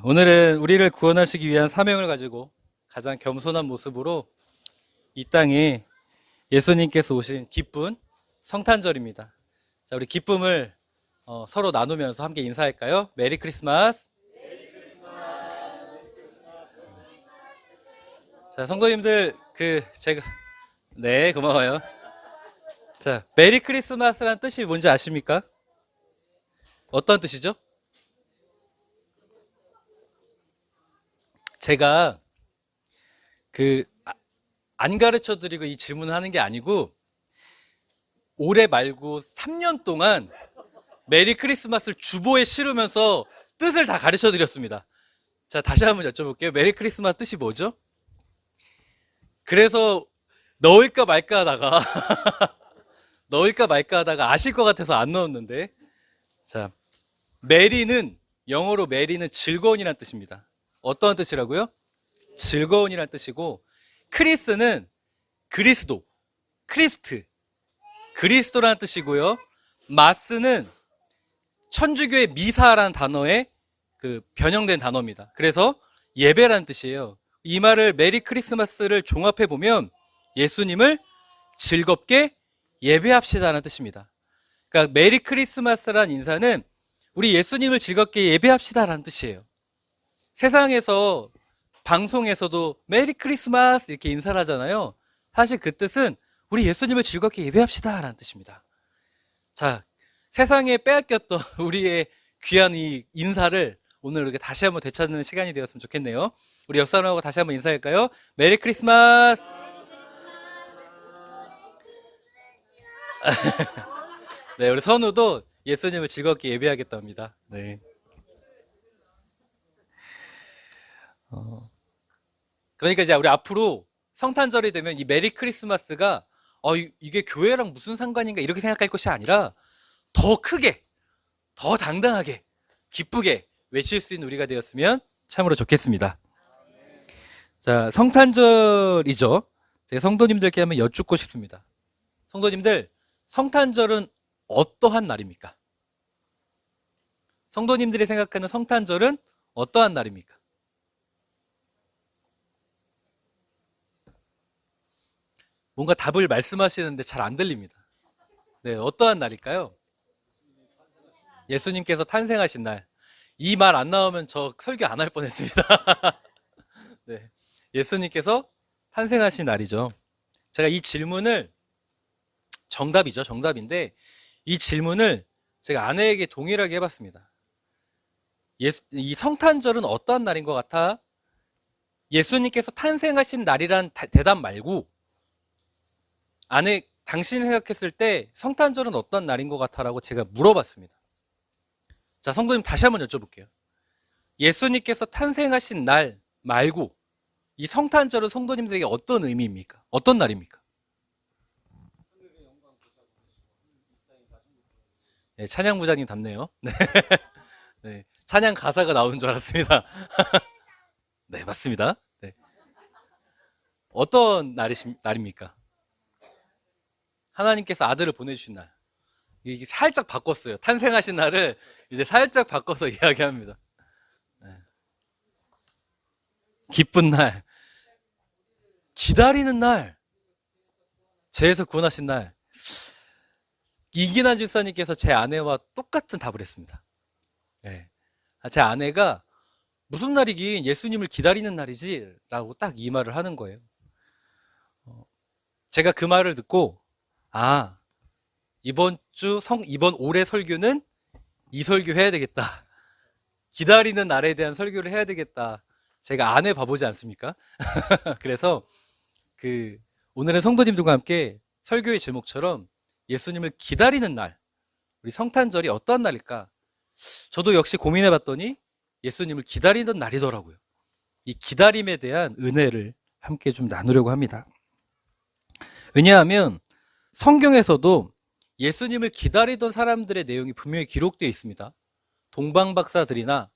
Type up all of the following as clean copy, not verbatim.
오늘은 우리를 구원하시기 위한 사명을 가지고 가장 겸손한 모습으로 이 땅에 예수님께서 오신 기쁜 성탄절입니다. 자, 우리 기쁨을 서로 나누면서 함께 인사할까요? 메리 크리스마스. 자, 성도님들 네, 고마워요. 자, 메리 크리스마스란 뜻이 뭔지 아십니까? 어떤 뜻이죠? 제가 안 가르쳐 드리고 이 질문을 하는 게 아니고 올해 말고 3년 동안 메리 크리스마스를 주보에 실으면서 뜻을 다 가르쳐 드렸습니다. 자, 다시 한번 여쭤볼게요. 메리 크리스마스 뜻이 뭐죠? 그래서 넣을까 말까 하다가 넣을까 말까 하다가 아실 것 같아서 안 넣었는데, 자, 영어로 메리는 즐거운이란 뜻입니다. 어떠한 뜻이라고요? 즐거운이란 뜻이고, 크리스는 그리스도, 크리스트, 그리스도라는 뜻이고요. 마스는 천주교의 미사라는 단어에 변형된 단어입니다. 그래서 예배라는 뜻이에요. 이 말을 메리 크리스마스를 종합해 보면 예수님을 즐겁게 예배합시다라는 뜻입니다. 그러니까 메리 크리스마스라는 인사는 우리 예수님을 즐겁게 예배합시다라는 뜻이에요. 세상에서 방송에서도 메리 크리스마스 이렇게 인사를 하잖아요. 사실 그 뜻은 우리 예수님을 즐겁게 예배합시다라는 뜻입니다. 자, 세상에 빼앗겼던 우리의 귀한 이 인사를 오늘 이렇게 다시 한번 되찾는 시간이 되었으면 좋겠네요. 우리 옆 사람하고 다시 한번 인사할까요? 메리 크리스마스. 네, 우리 선우도 예수님을 즐겁게 예배하겠다 합니다. 네. 그러니까 이제 우리 앞으로 성탄절이 되면 이 메리 크리스마스가 이게 교회랑 무슨 상관인가 이렇게 생각할 것이 아니라 더 크게, 더 당당하게, 기쁘게 외칠 수 있는 우리가 되었으면 참으로 좋겠습니다. 자, 성탄절이죠. 제가 성도님들께 한번 여쭙고 싶습니다. 성도님들, 성탄절은 어떠한 날입니까? 성도님들이 생각하는 성탄절은 어떠한 날입니까? 뭔가 답을 말씀하시는데 잘 안 들립니다. 네, 어떠한 날일까요? 예수님께서 탄생하신 날. 이 말 안 나오면 저 설교 안 할 뻔했습니다. 네, 예수님께서 탄생하신 날이죠. 제가 이 질문을 정답이죠. 정답인데 이 질문을 제가 아내에게 동일하게 해봤습니다. 이 성탄절은 어떠한 날인 것 같아? 예수님께서 탄생하신 날이란 대답 말고 아내, 당신이 생각했을 때 성탄절은 어떤 날인 것 같아라고 제가 물어봤습니다. 자, 성도님 다시 한번 여쭤볼게요. 예수님께서 탄생하신 날 말고 이 성탄절은 성도님들에게 어떤 의미입니까? 어떤 날입니까? 네, 찬양 부장님 답네요. 네. 네, 찬양 가사가 나오는 줄 알았습니다. 네, 맞습니다. 네. 어떤 날입니까? 하나님께서 아들을 보내주신 날. 이게 살짝 바꿨어요. 탄생하신 날을 이제 살짝 바꿔서 이야기합니다. 네. 기쁜 날, 기다리는 날, 죄에서 구원하신 날. 이기난 집사님께서 제 아내와 똑같은 답을 했습니다. 네. 제 아내가 무슨 날이긴 예수님을 기다리는 날이지 라고 딱 이 말을 하는 거예요. 제가 그 말을 듣고 이번 올해 설교는 이 설교 해야 되겠다. 기다리는 날에 대한 설교를 해야 되겠다. 제가 아내 바보지 않습니까? 그래서 오늘의 성도님들과 함께 설교의 제목처럼 예수님을 기다리는 날, 우리 성탄절이 어떠한 날일까? 저도 역시 고민해 봤더니 예수님을 기다리는 날이더라고요. 이 기다림에 대한 은혜를 함께 좀 나누려고 합니다. 왜냐하면 성경에서도 예수님을 기다리던 사람들의 내용이 분명히 기록되어 있습니다. 동방박사들이나,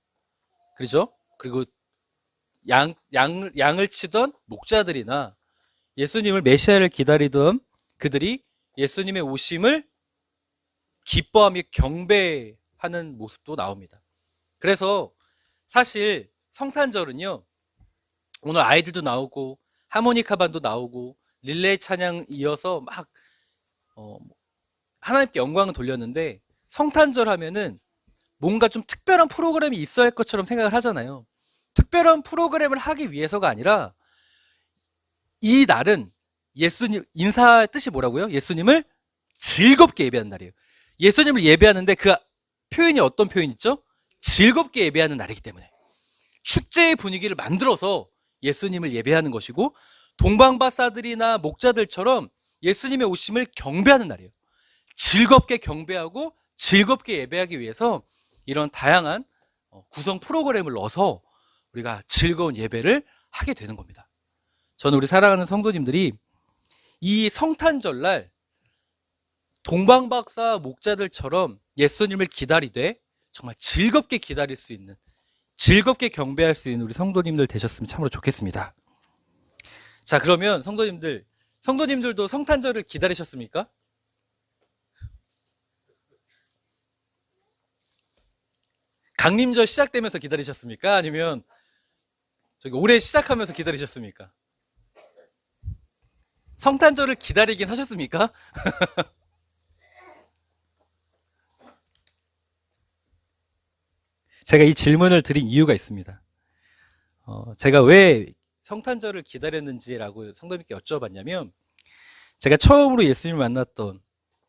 그렇죠? 그리고 양을 치던 목자들이나 예수님을 메시아를 기다리던 그들이 예수님의 오심을 기뻐하며 경배하는 모습도 나옵니다. 그래서 사실 성탄절은요, 오늘 아이들도 나오고 하모니카 반도 나오고 릴레이 찬양 이어서 막 하나님께 영광을 돌렸는데, 성탄절 하면은 뭔가 좀 특별한 프로그램이 있어야 할 것처럼 생각을 하잖아요. 특별한 프로그램을 하기 위해서가 아니라 이 날은 예수님, 인사의 뜻이 뭐라고요? 예수님을 즐겁게 예배하는 날이에요. 예수님을 예배하는데 그 표현이 어떤 표현 있죠? 즐겁게 예배하는 날이기 때문에 축제의 분위기를 만들어서 예수님을 예배하는 것이고, 동방바사들이나 목자들처럼 예수님의 오심을 경배하는 날이에요. 즐겁게 경배하고 즐겁게 예배하기 위해서 이런 다양한 구성 프로그램을 넣어서 우리가 즐거운 예배를 하게 되는 겁니다. 저는 우리 사랑하는 성도님들이 이 성탄절날 동방박사 목자들처럼 예수님을 기다리되 정말 즐겁게 기다릴 수 있는, 즐겁게 경배할 수 있는 우리 성도님들 되셨으면 참으로 좋겠습니다. 자, 그러면 성도님들도 성탄절을 기다리셨습니까? 강림절 시작되면서 기다리셨습니까? 아니면 올해 시작하면서 기다리셨습니까? 성탄절을 기다리긴 하셨습니까? 제가 이 질문을 드린 이유가 있습니다. 제가 왜 성탄절을 기다렸는지라고 성도님께 여쭤봤냐면, 제가 처음으로 예수님을 만났던,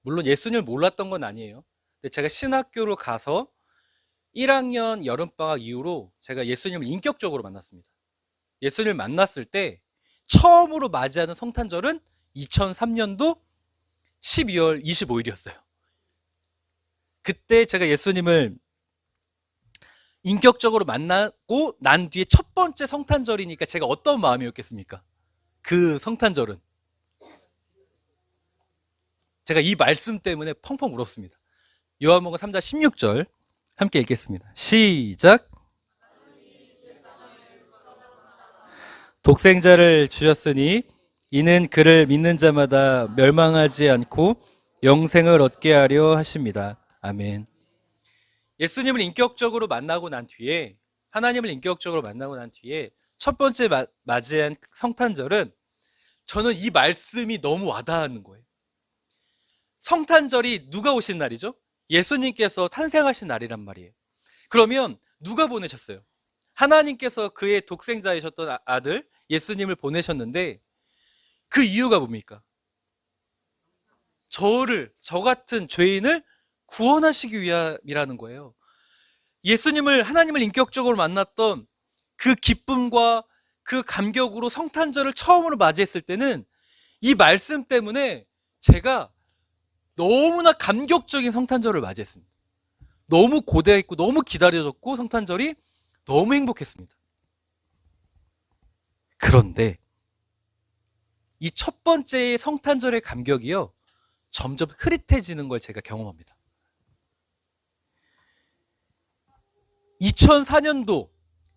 물론 예수님을 몰랐던 건 아니에요. 근데 제가 신학교로 가서 1학년 여름방학 이후로 제가 예수님을 인격적으로 만났습니다. 예수님을 만났을 때 처음으로 맞이하는 성탄절은 2003년도 12월 25일이었어요. 그때 제가 예수님을 인격적으로 만나고 난 뒤에 첫 번째 성탄절이니까 제가 어떤 마음이었겠습니까? 그 성탄절은 제가 이 말씀 때문에 펑펑 울었습니다. 요한복음 3장 16절 함께 읽겠습니다. 시작. 독생자를 주셨으니 이는 그를 믿는 자마다 멸망하지 않고 영생을 얻게 하려 하십니다. 아멘. 예수님을 인격적으로 만나고 난 뒤에, 하나님을 인격적으로 만나고 난 뒤에 첫 번째 맞이한 성탄절은 저는 이 말씀이 너무 와닿는 거예요. 성탄절이 누가 오신 날이죠? 예수님께서 탄생하신 날이란 말이에요. 그러면 누가 보내셨어요? 하나님께서 그의 독생자이셨던 아들 예수님을 보내셨는데, 그 이유가 뭡니까? 저 같은 죄인을 구원하시기 위함이라는 거예요. 하나님을 인격적으로 만났던 그 기쁨과 그 감격으로 성탄절을 처음으로 맞이했을 때는 이 말씀 때문에 제가 너무나 감격적인 성탄절을 맞이했습니다. 너무 고대했고 너무 기다려졌고 성탄절이 너무 행복했습니다. 그런데 이 첫 번째 성탄절의 감격이요, 점점 흐릿해지는 걸 제가 경험합니다. 2004년도,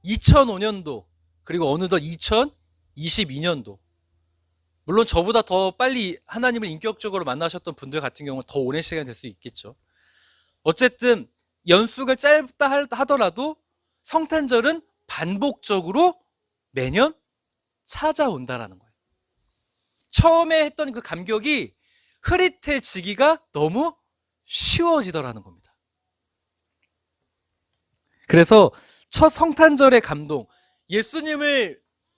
2005년도, 그리고 어느덧 2022년도, 물론 저보다 더 빨리 하나님을 인격적으로 만나셨던 분들 같은 경우는 더 오랜 시간이 될 수 있겠죠. 어쨌든 연수가 짧다 하더라도 성탄절은 반복적으로 매년 찾아온다라는 거예요. 처음에 했던 그 감격이 흐릿해지기가 너무 쉬워지더라는 겁니다. 그래서 첫 성탄절의 감동,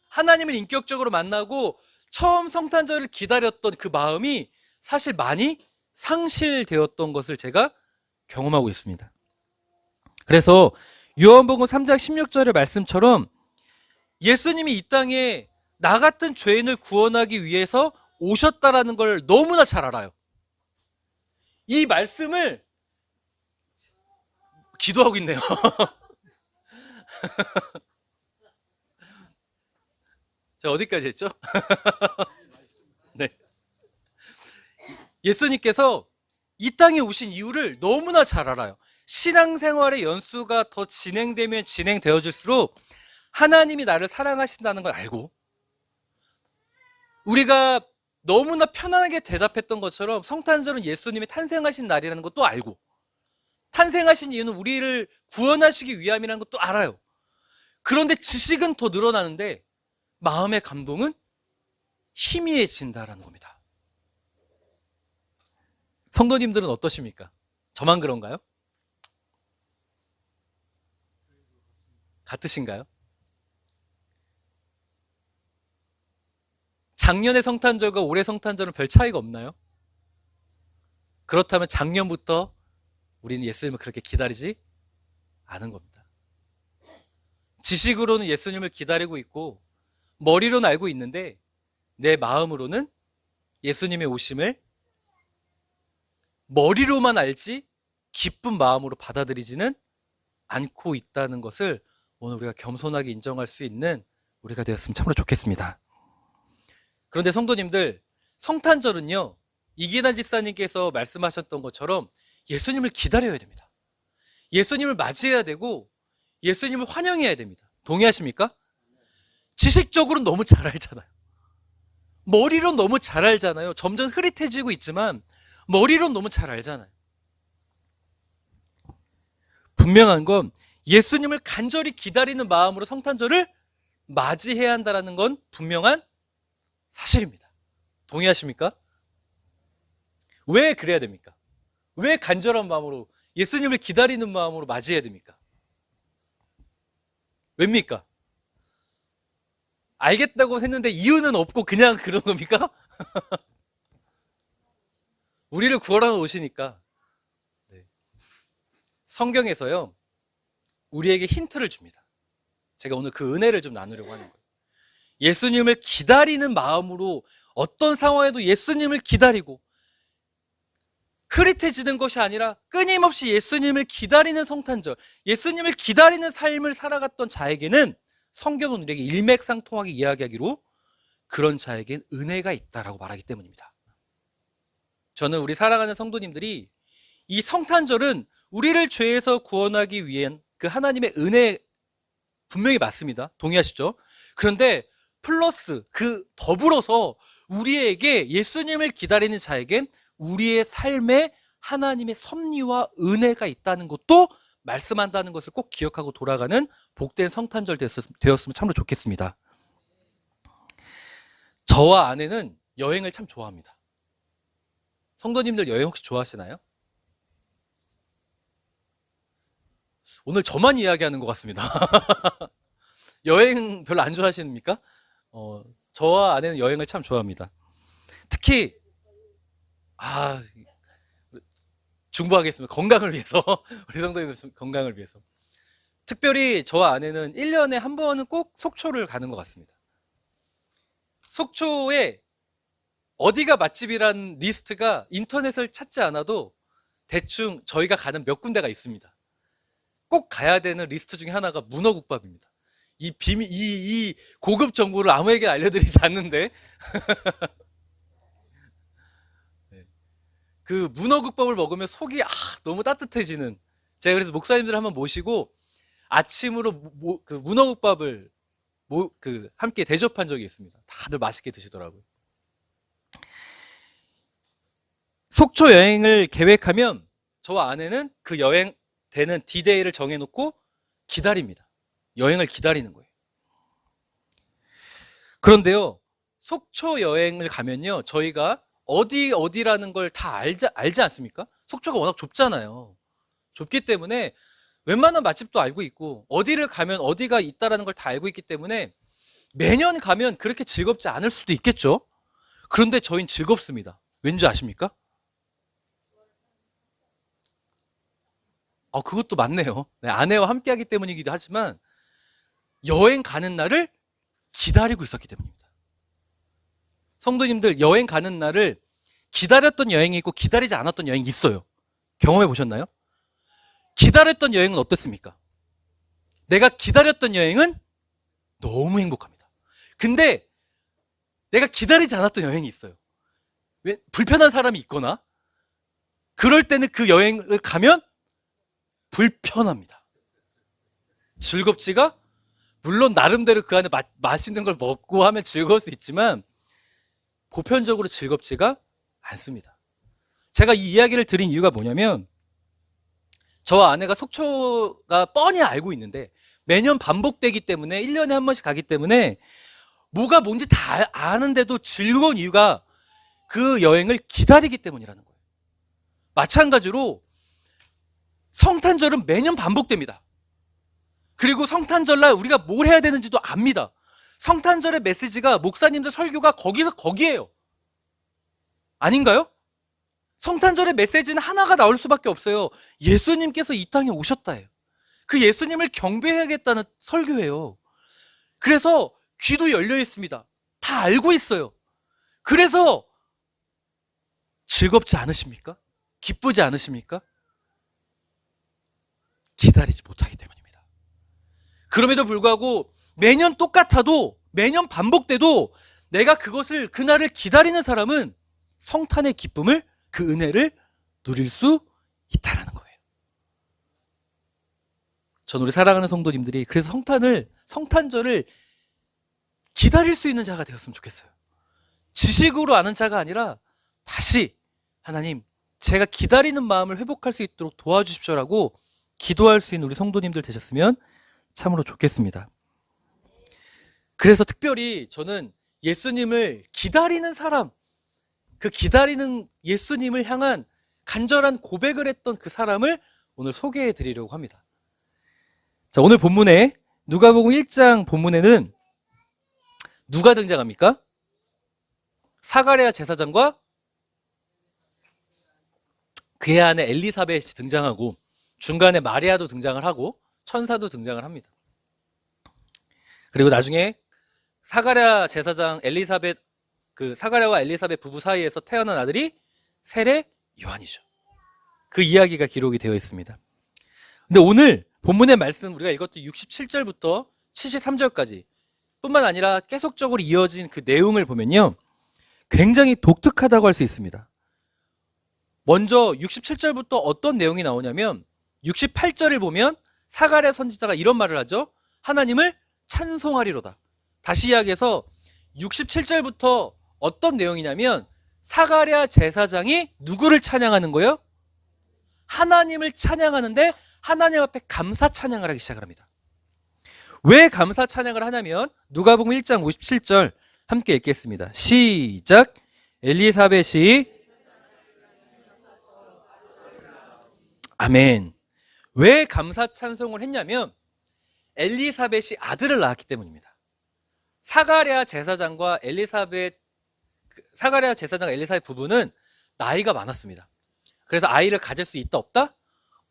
하나님을 인격적으로 만나고 처음 성탄절을 기다렸던 그 마음이 사실 많이 상실되었던 것을 제가 경험하고 있습니다. 그래서 요한복음 3장 16절의 말씀처럼 예수님이 이 땅에 나 같은 죄인을 구원하기 위해서 오셨다라는 걸 너무나 잘 알아요. 이 말씀을 기도하고 있네요. 자, 어디까지 했죠? 네. 예수님께서 이 땅에 오신 이유를 너무나 잘 알아요. 신앙생활의 연수가 더 진행되면 진행되어질수록 하나님이 나를 사랑하신다는 걸 알고, 우리가 너무나 편안하게 대답했던 것처럼 성탄절은 예수님이 탄생하신 날이라는 것도 알고, 탄생하신 이유는 우리를 구원하시기 위함이라는 것도 알아요. 그런데 지식은 더 늘어나는데 마음의 감동은 희미해진다라는 겁니다. 성도님들은 어떠십니까? 저만 그런가요? 같으신가요? 작년의 성탄절과 올해 성탄절은 별 차이가 없나요? 그렇다면 작년부터 우리는 예수님을 그렇게 기다리지 않은 겁니다. 지식으로는 예수님을 기다리고 있고 머리로는 알고 있는데 내 마음으로는 예수님의 오심을 머리로만 알지 기쁜 마음으로 받아들이지는 않고 있다는 것을 오늘 우리가 겸손하게 인정할 수 있는 우리가 되었으면 참으로 좋겠습니다. 그런데 성도님들, 성탄절은요, 이기란 집사님께서 말씀하셨던 것처럼 예수님을 기다려야 됩니다. 예수님을 맞이해야 되고 예수님을 환영해야 됩니다. 동의하십니까? 지식적으로는 너무 잘 알잖아요. 머리로 너무 잘 알잖아요. 점점 흐릿해지고 있지만 머리로 너무 잘 알잖아요. 분명한 건 예수님을 간절히 기다리는 마음으로 성탄절을 맞이해야 한다는 건 분명한 사실입니다. 동의하십니까? 왜 그래야 됩니까? 왜 간절한 마음으로 예수님을 기다리는 마음으로 맞이해야 됩니까? 왜입니까? 알겠다고 했는데 이유는 없고 그냥 그런 겁니까? 우리를 구하러 오시니까. 네. 성경에서요, 우리에게 힌트를 줍니다. 제가 오늘 그 은혜를 좀 나누려고 하는 거예요. 예수님을 기다리는 마음으로 어떤 상황에도 예수님을 기다리고 흐릿해지는 것이 아니라 끊임없이 예수님을 기다리는 성탄절, 예수님을 기다리는 삶을 살아갔던 자에게는 성경은 우리에게 일맥상통하게 이야기하기로 그런 자에겐 은혜가 있다라고 말하기 때문입니다. 저는 우리 사랑하는 성도님들이 이 성탄절은 우리를 죄에서 구원하기 위한 그 하나님의 은혜 분명히 맞습니다. 동의하시죠? 그런데 플러스 그 더불어서 우리에게 예수님을 기다리는 자에겐 우리의 삶에 하나님의 섭리와 은혜가 있다는 것도 말씀한다는 것을 꼭 기억하고 돌아가는 복된 성탄절 되었으면 참으로 좋겠습니다. 저와 아내는 여행을 참 좋아합니다. 성도님들 여행 혹시 좋아하시나요? 오늘 저만 이야기하는 것 같습니다. 여행 별로 안 좋아하십니까? 저와 아내는 여행을 참 좋아합니다. 특히 중보하겠습니다. 건강을 위해서. 우리 성도님들 건강을 위해서. 특별히 저와 아내는 1년에 한 번은 꼭 속초를 가는 것 같습니다. 속초에 어디가 맛집이란 리스트가 인터넷을 찾지 않아도 대충 저희가 가는 몇 군데가 있습니다. 꼭 가야 되는 리스트 중에 하나가 문어국밥입니다. 이 고급 정보를 아무에게 알려드리지 않는데 그 문어국밥을 먹으면 속이 너무 따뜻해지는, 제가 그래서 목사님들 한번 모시고 아침으로 그 문어국밥을 함께 대접한 적이 있습니다. 다들 맛있게 드시더라고요. 속초 여행을 계획하면 저와 아내는 그 여행 되는 디데이를 정해놓고 기다립니다. 여행을 기다리는 거예요. 그런데요, 속초 여행을 가면요, 저희가 어디라는 걸 다 알지 않습니까? 속초가 워낙 좁잖아요. 좁기 때문에 웬만한 맛집도 알고 있고 어디를 가면 어디가 있다라는 걸 다 알고 있기 때문에 매년 가면 그렇게 즐겁지 않을 수도 있겠죠. 그런데 저희는 즐겁습니다. 왠지 아십니까? 그것도 맞네요. 네, 아내와 함께 하기 때문이기도 하지만 여행 가는 날을 기다리고 있었기 때문입니다. 성도님들, 여행 가는 날을 기다렸던 여행이 있고 기다리지 않았던 여행이 있어요. 경험해 보셨나요? 기다렸던 여행은 어떻습니까? 내가 기다렸던 여행은 너무 행복합니다. 근데 내가 기다리지 않았던 여행이 있어요. 왜? 불편한 사람이 있거나 그럴 때는 그 여행을 가면 불편합니다. 즐겁지가, 물론 나름대로 그 안에 맛있는 걸 먹고 하면 즐거울 수 있지만 보편적으로 즐겁지가 않습니다. 제가 이 이야기를 드린 이유가 뭐냐면 저와 아내가 속초가 뻔히 알고 있는데 매년 반복되기 때문에 1년에 한 번씩 가기 때문에 뭐가 뭔지 다 아는데도 즐거운 이유가 그 여행을 기다리기 때문이라는 거예요. 마찬가지로 성탄절은 매년 반복됩니다. 그리고 성탄절날 우리가 뭘 해야 되는지도 압니다. 성탄절의 메시지가 목사님들 설교가 거기에요. 아닌가요? 성탄절의 메시지는 하나가 나올 수밖에 없어요. 예수님께서 이 땅에 오셨다예요. 그 예수님을 경배해야겠다는 설교예요. 그래서 귀도 열려 있습니다. 다 알고 있어요. 그래서 즐겁지 않으십니까? 기쁘지 않으십니까? 기다리지 못하기 때문입니다. 그럼에도 불구하고 매년 똑같아도, 매년 반복돼도 내가 그날을 기다리는 사람은 성탄의 기쁨을, 그 은혜를 누릴 수 있다는 거예요. 전 우리 사랑하는 성도님들이 그래서 성탄절을 기다릴 수 있는 자가 되었으면 좋겠어요. 지식으로 아는 자가 아니라 다시 하나님, 제가 기다리는 마음을 회복할 수 있도록 도와주십시오라고 기도할 수 있는 우리 성도님들 되셨으면 참으로 좋겠습니다. 그래서 특별히 저는 예수님을 기다리는 사람, 그 기다리는 예수님을 향한 간절한 고백을 했던 그 사람을 오늘 소개해 드리려고 합니다. 자, 오늘 본문에 누가복음 1장 본문에는 누가 등장합니까? 사가랴 제사장과 그의 아내 엘리사벳이 등장하고 중간에 마리아도 등장을 하고 천사도 등장을 합니다. 그리고 나중에 사가랴 제사장 사가랴와 엘리사벳 부부 사이에서 태어난 아들이 세례 요한이죠. 그 이야기가 기록이 되어 있습니다. 근데 오늘 본문의 말씀 우리가 읽었던 67절부터 73절까지 뿐만 아니라 계속적으로 이어진 그 내용을 보면요, 굉장히 독특하다고 할 수 있습니다. 먼저 67절부터 어떤 내용이 나오냐면 68절을 보면 사가랴 선지자가 이런 말을 하죠. 하나님을 찬송하리로다. 다시 이야기해서 67절부터 어떤 내용이냐면 사가랴 제사장이 누구를 찬양하는 거예요? 하나님을 찬양하는데 하나님 앞에 감사 찬양을 하기 시작을 합니다. 왜 감사 찬양을 하냐면 누가복음 1장 57절 함께 읽겠습니다. 시작. 엘리사벳이 아멘. 왜 감사 찬송을 했냐면 엘리사벳이 아들을 낳았기 때문입니다. 사가랴 제사장과 엘리사벳 부부는 나이가 많았습니다. 그래서 아이를 가질 수 있다 없다?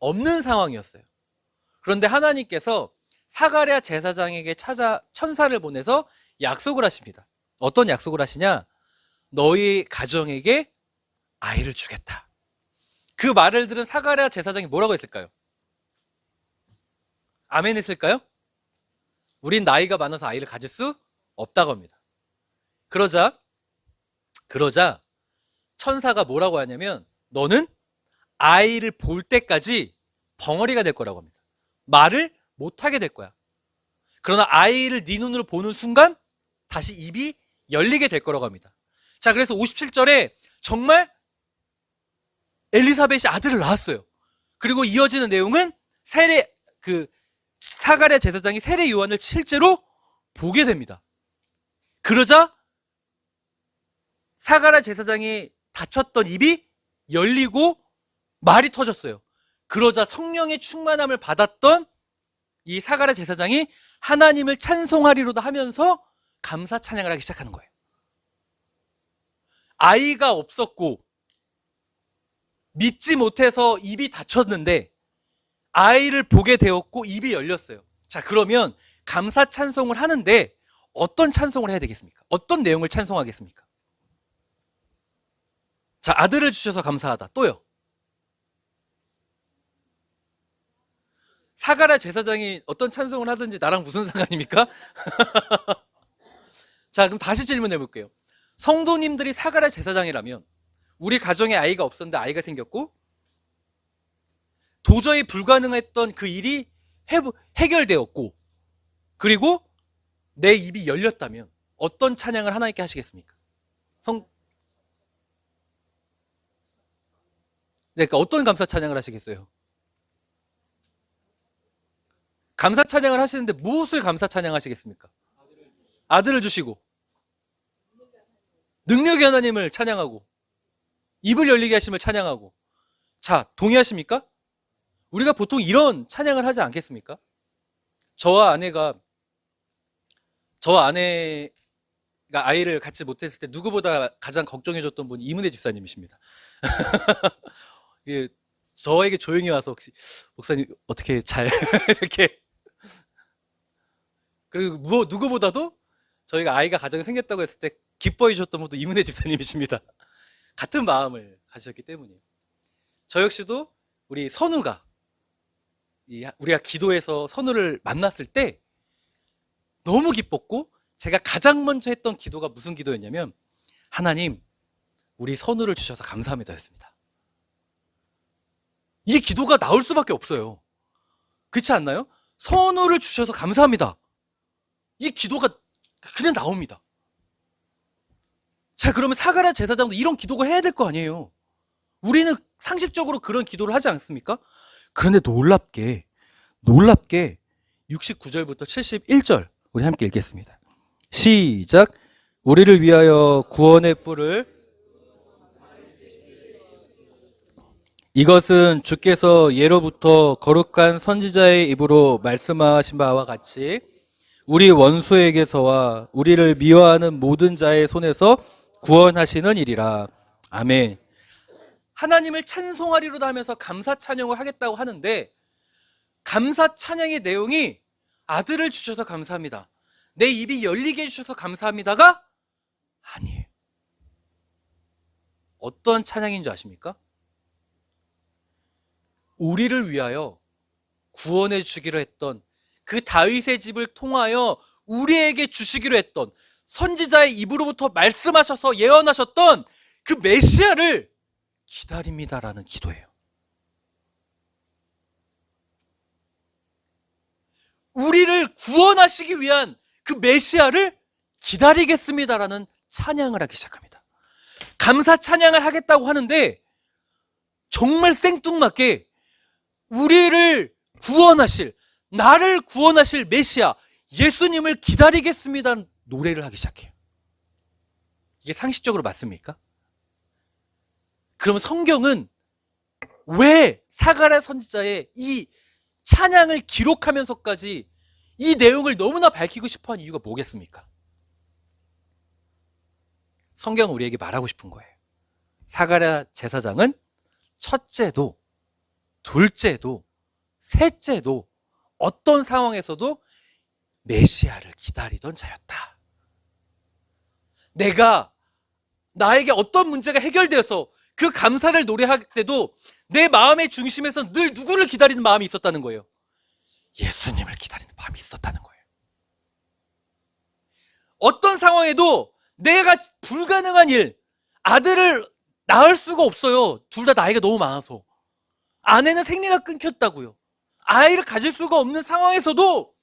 없는 상황이었어요. 그런데 하나님께서 사가랴 제사장에게 천사를 보내서 약속을 하십니다. 어떤 약속을 하시냐? 너희 가정에게 아이를 주겠다. 그 말을 들은 사가랴 제사장이 뭐라고 했을까요? 아멘 했을까요? 우린 나이가 많아서 아이를 가질 수 없다고 합니다. 그러자 천사가 뭐라고 하냐면 너는 아이를 볼 때까지 벙어리가 될 거라고 합니다. 말을 못하게 될 거야. 그러나 아이를 네 눈으로 보는 순간 다시 입이 열리게 될 거라고 합니다. 자, 그래서 57절에 정말 엘리사벳이 아들을 낳았어요. 그리고 이어지는 내용은 사가랴 제사장이 세례 요한을 실제로 보게 됩니다. 그러자 사가랴 제사장이 닫혔던 입이 열리고 말이 터졌어요. 그러자 성령의 충만함을 받았던 이 사가랴 제사장이 하나님을 찬송하리로다 하면서 감사 찬양을 하기 시작하는 거예요. 아이가 없었고 믿지 못해서 입이 닫혔는데 아이를 보게 되었고 입이 열렸어요. 자, 그러면 감사 찬송을 하는데 어떤 찬송을 해야 되겠습니까? 어떤 내용을 찬송하겠습니까? 자, 아들을 주셔서 감사하다. 또요. 사가랴 제사장이 어떤 찬송을 하든지 나랑 무슨 상관입니까? 자, 그럼 다시 질문해 볼게요. 성도님들이 사가랴 제사장이라면 우리 가정에 아이가 없었는데 아이가 생겼고 도저히 불가능했던 그 일이 해결되었고 그리고 내 입이 열렸다면 어떤 찬양을 하나님께 하시겠습니까? 그러니까 어떤 감사 찬양을 하시겠어요? 감사 찬양을 하시는데 무엇을 감사 찬양하시겠습니까? 아들을 주시고 능력의 하나님을 찬양하고 입을 열리게 하심을 찬양하고. 자, 동의하십니까? 우리가 보통 이런 찬양을 하지 않겠습니까? 저 아내가 아이를 갖지 못했을 때 누구보다 가장 걱정해줬던 분이 이문혜 집사님이십니다. 저에게 조용히 와서 혹시 목사님 어떻게 잘 이렇게, 그리고 누구보다도 저희가 아이가 가정이 생겼다고 했을 때 기뻐해 주셨던 분도 이문혜 집사님이십니다. 같은 마음을 가지셨기 때문이에요. 저 역시도 우리 선우가, 우리가 기도해서 선우를 만났을 때 너무 기뻤고, 제가 가장 먼저 했던 기도가 무슨 기도였냐면, 하나님, 우리 선우를 주셔서 감사합니다 였습니다. 이 기도가 나올 수밖에 없어요. 그렇지 않나요? 선우를 주셔서 감사합니다. 이 기도가 그냥 나옵니다. 자, 그러면 사가랴 제사장도 이런 기도가 해야 될 거 아니에요. 우리는 상식적으로 그런 기도를 하지 않습니까? 그런데 놀랍게 69절부터 71절 우리 함께 읽겠습니다. 시작. 우리를 위하여 구원의 뿔을, 이것은 주께서 예로부터 거룩한 선지자의 입으로 말씀하신 바와 같이 우리 원수에게서와 우리를 미워하는 모든 자의 손에서 구원하시는 일이라. 아멘. 하나님을 찬송하리로다 하면서 감사 찬양을 하겠다고 하는데, 감사 찬양의 내용이 아들을 주셔서 감사합니다, 내 입이 열리게 해주셔서 감사합니다가 아니에요. 어떤 찬양인 줄 아십니까? 우리를 위하여 구원해 주기로 했던, 그 다윗의 집을 통하여 우리에게 주시기로 했던, 선지자의 입으로부터 말씀하셔서 예언하셨던 그 메시아를 기다립니다라는 기도예요. 우리를 구원하시기 위한 그 메시아를 기다리겠습니다라는 찬양을 하기 시작합니다. 감사 찬양을 하겠다고 하는데 정말 생뚱맞게 우리를 구원하실, 나를 구원하실 메시아 예수님을 기다리겠습니다는 노래를 하기 시작해요. 이게 상식적으로 맞습니까? 그럼 성경은 왜 사가랴 선지자의 이 찬양을 기록하면서까지 이 내용을 너무나 밝히고 싶어하는 이유가 뭐겠습니까? 성경은 우리에게 말하고 싶은 거예요. 사가랴 제사장은 첫째도 둘째도 셋째도 어떤 상황에서도 메시아를 기다리던 자였다. 나에게 어떤 문제가 해결되어서 그 감사를 노래할 때도 내 마음의 중심에서 늘 누구를 기다리는 마음이 있었다는 거예요? 예수님을 기다리는 마음이 있었다는 거예요. 어떤 상황에도 내가 불가능한 일, 아들을 낳을 수가 없어요. 둘 다 나이가 너무 많아서. 아내는 생리가 끊겼다고요. 아이를 가질 수가 없는 상황에서도,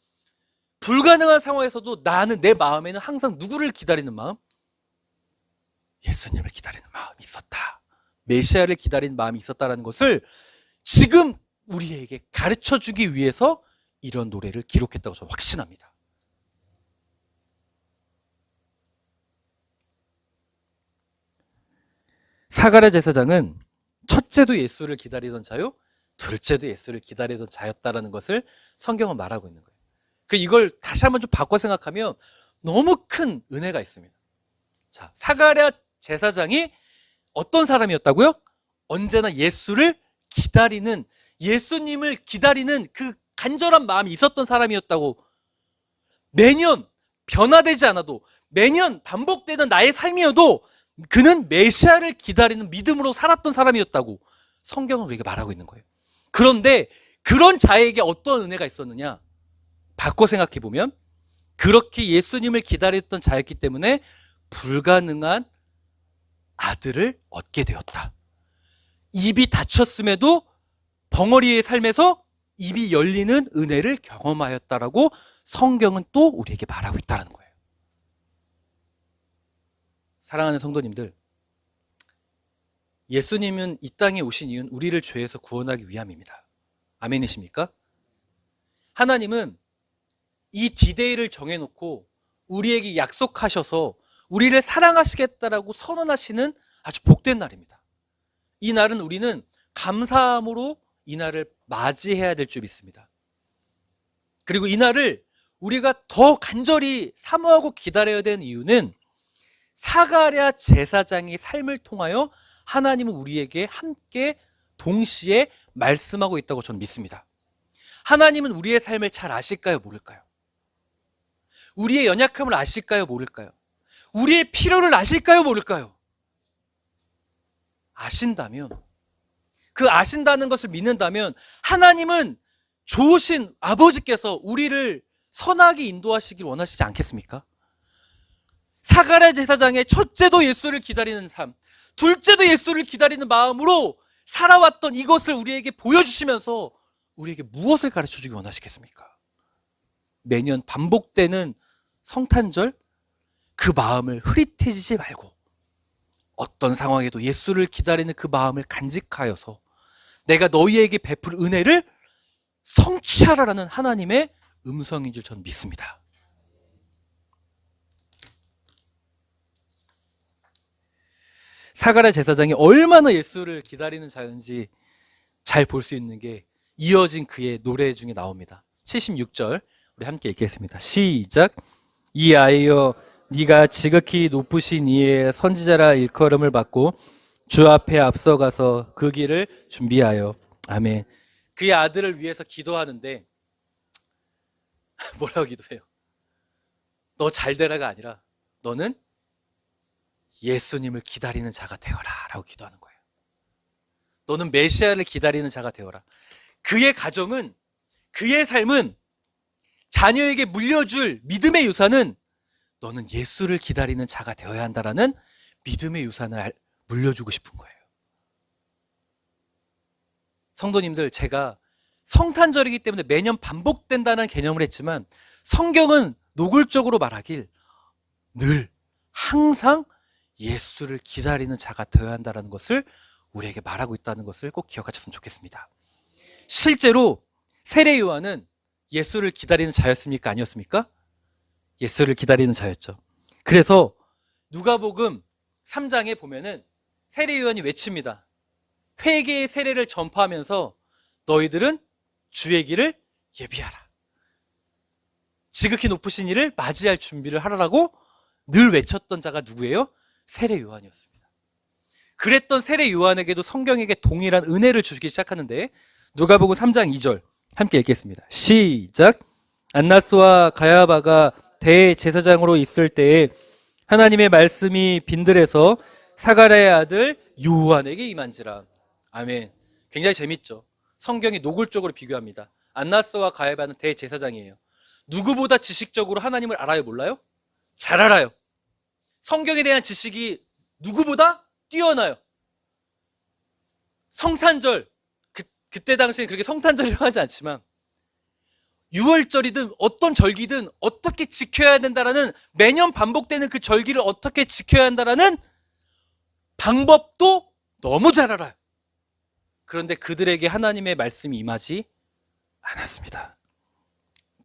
불가능한 상황에서도 나는, 내 마음에는 항상 누구를 기다리는 마음? 예수님을 기다리는 마음이 있었다. 메시아를 기다리는 마음이 있었다는 것을 지금 우리에게 가르쳐주기 위해서 이런 노래를 기록했다고 저는 확신합니다. 사가랴 제사장은 첫째도 예수를 기다리던 자요, 둘째도 예수를 기다리던 자였다라는 것을 성경은 말하고 있는 거예요. 이걸 다시 한번 좀 바꿔 생각하면 너무 큰 은혜가 있습니다. 자, 사가랴 제사장이 어떤 사람이었다고요? 언제나 예수를 기다리는, 예수님을 기다리는 그 간절한 마음이 있었던 사람이었다고. 매년 변화되지 않아도, 매년 반복되는 나의 삶이어도 그는 메시아를 기다리는 믿음으로 살았던 사람이었다고 성경은 우리에게 말하고 있는 거예요. 그런데 그런 자에게 어떤 은혜가 있었느냐? 바꿔 생각해 보면 그렇게 예수님을 기다렸던 자였기 때문에 불가능한 아들을 얻게 되었다. 입이 닫혔음에도 벙어리의 삶에서 입이 열리는 은혜를 경험하였다라고 성경은 또 우리에게 말하고 있다는 거예요. 사랑하는 성도님들, 예수님은 이 땅에 오신 이유는 우리를 죄에서 구원하기 위함입니다. 아멘이십니까? 하나님은 이 디데이를 정해놓고 우리에게 약속하셔서 우리를 사랑하시겠다라고 선언하시는 아주 복된 날입니다. 이 날은 우리는 감사함으로 이 날을 맞이해야 될 줄 믿습니다. 그리고 이 날을 우리가 더 간절히 사모하고 기다려야 되는 이유는 사가랴 제사장의 삶을 통하여 하나님은 우리에게 함께 동시에 말씀하고 있다고 저는 믿습니다. 하나님은 우리의 삶을 잘 아실까요? 모를까요? 우리의 연약함을 아실까요? 모를까요? 우리의 필요를 아실까요? 모를까요? 아신다면, 그 아신다는 것을 믿는다면 하나님은 좋으신 아버지께서 우리를 선하게 인도하시길 원하시지 않겠습니까? 사가랴 제사장의 첫째도 예수를 기다리는 삶, 둘째도 예수를 기다리는 마음으로 살아왔던 이것을 우리에게 보여주시면서 우리에게 무엇을 가르쳐주기 원하시겠습니까? 매년 반복되는 성탄절, 그 마음을 흐릿해지지 말고 어떤 상황에도 예수를 기다리는 그 마음을 간직하여서 내가 너희에게 베풀 은혜를 성취하라라는 하나님의 음성인 줄 저는 믿습니다. 사가랴 제사장이 얼마나 예수를 기다리는 자였는지 잘 볼 수 있는 게 이어진 그의 노래 중에 나옵니다. 76절 우리 함께 읽겠습니다. 시작. 이 아이여 네가 지극히 높으신 이의 선지자라 일컬음을 받고 주 앞에 앞서가서 그 길을 준비하여. 아멘. 그의 아들을 위해서 기도하는데 뭐라고 기도해요? 너 잘 되라가 아니라 너는 예수님을 기다리는 자가 되어라 라고 기도하는 거예요. 너는 메시아를 기다리는 자가 되어라. 그의 가정은, 그의 삶은, 자녀에게 물려줄 믿음의 유산은 너는 예수를 기다리는 자가 되어야 한다라는 믿음의 유산을 물려주고 싶은 거예요. 성도님들, 제가 성탄절이기 때문에 매년 반복된다는 개념을 했지만 성경은 노골적으로 말하길 늘 항상 예수를 기다리는 자가 되어야 한다는 것을 우리에게 말하고 있다는 것을 꼭 기억하셨으면 좋겠습니다. 실제로 세례 요한은 예수를 기다리는 자였습니까? 아니었습니까? 예수를 기다리는 자였죠. 그래서 누가복음 3장에 보면은 세례 요한이 외칩니다. 회개의 세례를 전파하면서 너희들은 주의 길을 예비하라. 지극히 높으신 이를 맞이할 준비를 하라라고 늘 외쳤던 자가 누구예요? 세례 요한이었습니다. 그랬던 세례 요한에게도 성경에게 동일한 은혜를 주기 시작하는데 누가복음 3장 2절 함께 읽겠습니다. 시작. 안나스와 가야바가 대제사장으로 있을 때에 하나님의 말씀이 빈들에서 사가랴의 아들 요한에게 임한지라. 아멘. 굉장히 재밌죠. 성경이 노골적으로 비교합니다. 안나스와 가야바는 대제사장이에요. 누구보다 지식적으로 하나님을 알아요? 몰라요? 잘 알아요. 성경에 대한 지식이 누구보다 뛰어나요. 성탄절, 그때 당시에 그렇게 성탄절이라고 하지 않지만 유월절이든 어떤 절기든 어떻게 지켜야 된다라는, 매년 반복되는 그 절기를 어떻게 지켜야 한다라는 방법도 너무 잘 알아요. 그런데 그들에게 하나님의 말씀이 임하지 않았습니다.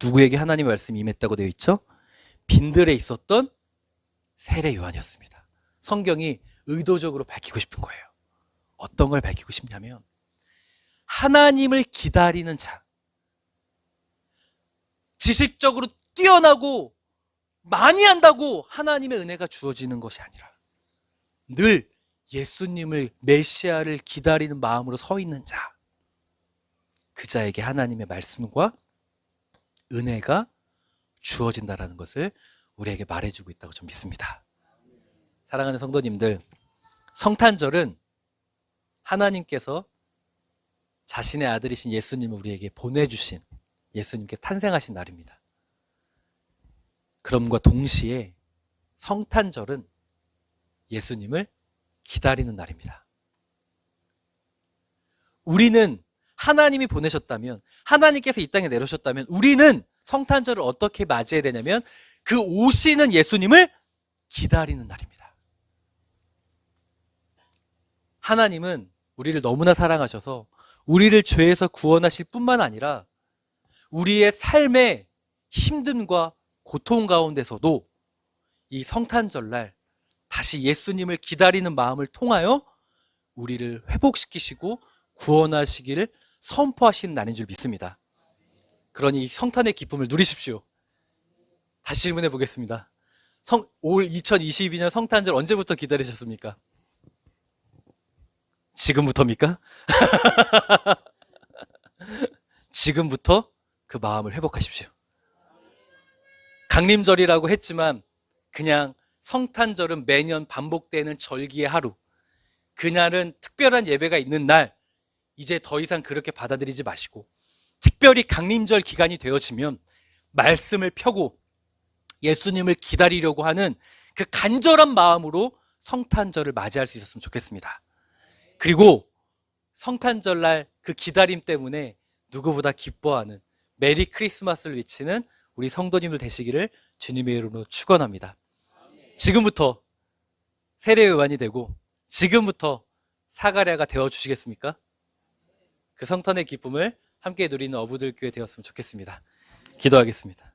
누구에게 하나님의 말씀이 임했다고 되어 있죠? 빈들에 있었던 세례 요한이었습니다. 성경이 의도적으로 밝히고 싶은 거예요. 어떤 걸 밝히고 싶냐면 하나님을 기다리는 자, 지식적으로 뛰어나고 많이 한다고 하나님의 은혜가 주어지는 것이 아니라 늘 예수님을, 메시아를 기다리는 마음으로 서 있는 자, 그 자에게 하나님의 말씀과 은혜가 주어진다라는 것을 우리에게 말해주고 있다고 좀 믿습니다. 사랑하는 성도님들, 성탄절은 하나님께서 자신의 아들이신 예수님을 우리에게 보내주신, 예수님께 탄생하신 날입니다. 그럼과 동시에 성탄절은 예수님을 기다리는 날입니다. 우리는 하나님이 보내셨다면, 하나님께서 이 땅에 내려오셨다면 우리는 성탄절을 어떻게 맞이해야 되냐면 그 오시는 예수님을 기다리는 날입니다. 하나님은 우리를 너무나 사랑하셔서 우리를 죄에서 구원하실 뿐만 아니라 우리의 삶의 힘듦과 고통 가운데서도 이 성탄절날 다시 예수님을 기다리는 마음을 통하여 우리를 회복시키시고 구원하시기를 선포하시는 날인 줄 믿습니다. 그러니 이 성탄의 기쁨을 누리십시오. 다시 질문해 보겠습니다. 올 2022년 성탄절 언제부터 기다리셨습니까? 지금부터입니까? 지금부터 그 마음을 회복하십시오. 강림절이라고 했지만 그냥 성탄절은 매년 반복되는 절기의 하루. 그날은 특별한 예배가 있는 날, 이제 더 이상 그렇게 받아들이지 마시고 특별히 강림절 기간이 되어지면 말씀을 펴고 예수님을 기다리려고 하는 그 간절한 마음으로 성탄절을 맞이할 수 있었으면 좋겠습니다. 그리고 성탄절날 그 기다림 때문에 누구보다 기뻐하는 메리 크리스마스를 외치는 우리 성도님들 되시기를 주님의 이름으로 축원합니다. 지금부터 세례 요한이 되고 지금부터 사가랴가 되어 주시겠습니까? 그 성탄의 기쁨을 함께 누리는 어부들 교회 되었으면 좋겠습니다. 기도하겠습니다.